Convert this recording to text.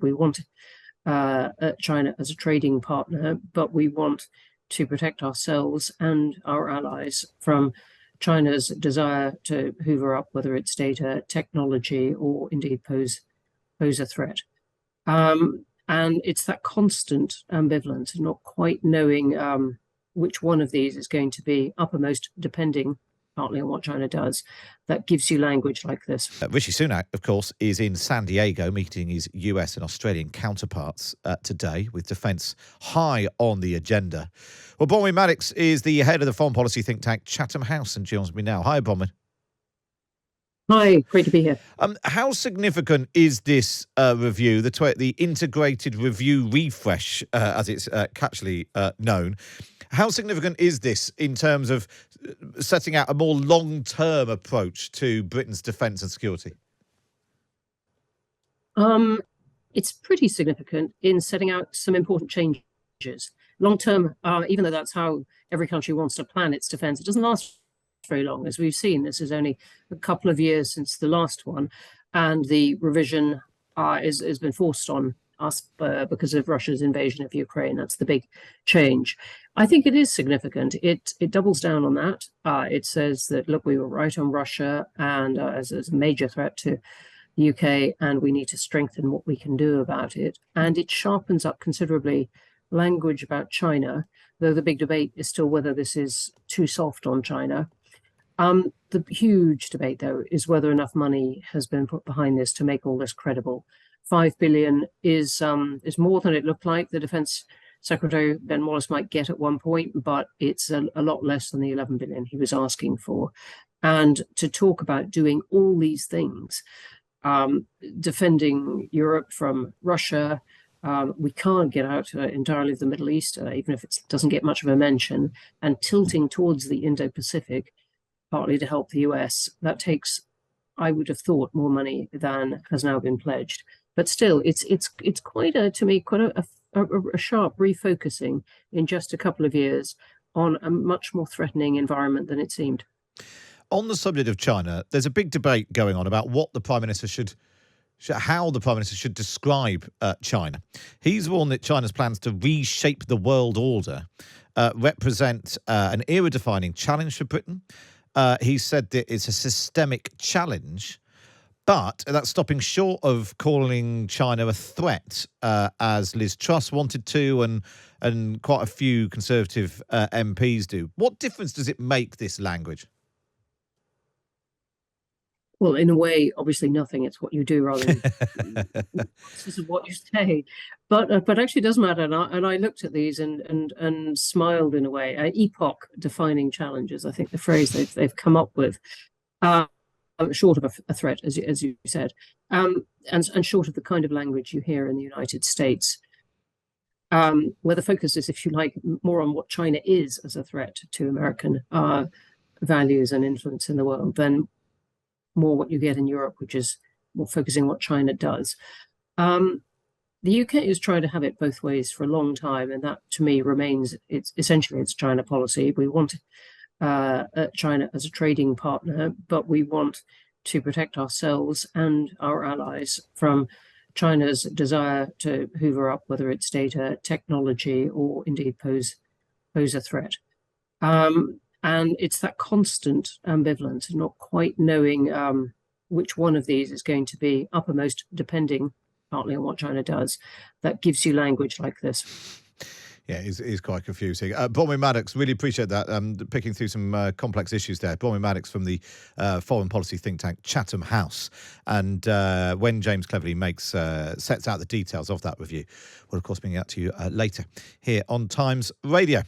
We want China as a trading partner, but we want to protect ourselves and our allies from China's desire to hoover up, whether it's data, technology, or indeed pose a threat. And it's that constant ambivalence, not quite knowing which one of these is going to be uppermost, depending partly on what China does, that gives you language like this. Rishi Sunak, of course, is in San Diego meeting his US and Australian counterparts today, with defence high on the agenda. Well, Bronwen Maddox is the head of the foreign policy think tank Chatham House and joins me now. Hi, Bronwen. Hi, great to be here. How significant is this review, the integrated review refresh, as it's catchily known? How significant is this in terms of setting out a more long-term approach to Britain's defence and security? It's pretty significant in setting out some important changes. Long-term, even though that's how every country wants to plan its defence, it doesn't last very long. As we've seen, this is only a couple of years since the last one, and the revision has been forced on us because of Russia's invasion of Ukraine. That's the big change. I think it is significant. It doubles down on that. It says that, look, we were right on Russia and as a major threat to the UK, and we need to strengthen what we can do about it. And it sharpens up considerably language about China, though the big debate is still whether this is too soft on China. The huge debate, though, is whether enough money has been put behind this to make all this credible. 5 billion is more than it looked like. The Defence Secretary, Ben Wallace, might get at one point, but it's a lot less than the 11 billion he was asking for. And to talk about doing all these things, defending Europe from Russia, we can't get out entirely of the Middle East, even if it doesn't get much of a mention, and tilting towards the Indo-Pacific, partly to help the US, that takes, I would have thought, more money than has now been pledged. But still, it's quite a sharp refocusing in just a couple of years on a much more threatening environment than it seemed. On the subject of China, there's a big debate going on about what the Prime Minister how the Prime Minister should describe China. He's warned that China's plans to reshape the world order represent an era-defining challenge for Britain. He said that it's a systemic challenge, but that's stopping short of calling China a threat, as Liz Truss wanted to, and quite a few Conservative MPs do. What difference does it make, this language? Well, in a way, obviously nothing. It's what you do rather than this is what you say. But actually, it does matter. And I looked at these and smiled in a way. Epoch-defining challenges, I think the phrase they've come up with, short of a threat, as you said, and short of the kind of language you hear in the United States, where the focus is, if you like, more on what China is as a threat to American values and influence in the world than more what you get in Europe, which is more focusing on what China does. The UK has tried to have it both ways for a long time, and that, to me, remains it's China policy. We want China as a trading partner, but we want to protect ourselves and our allies from China's desire to hoover up, whether it's data, technology, or indeed pose a threat. And it's that constant ambivalence, not quite knowing which one of these is going to be uppermost, depending partly on what China does, that gives you language like this. Yeah, it is quite confusing. Bronwen Maddox, really appreciate that, picking through some complex issues there. Bronwen Maddox from the foreign policy think tank Chatham House. And when James Cleverly sets out the details of that review, we'll, of course, bring it out to you later here on Times Radio.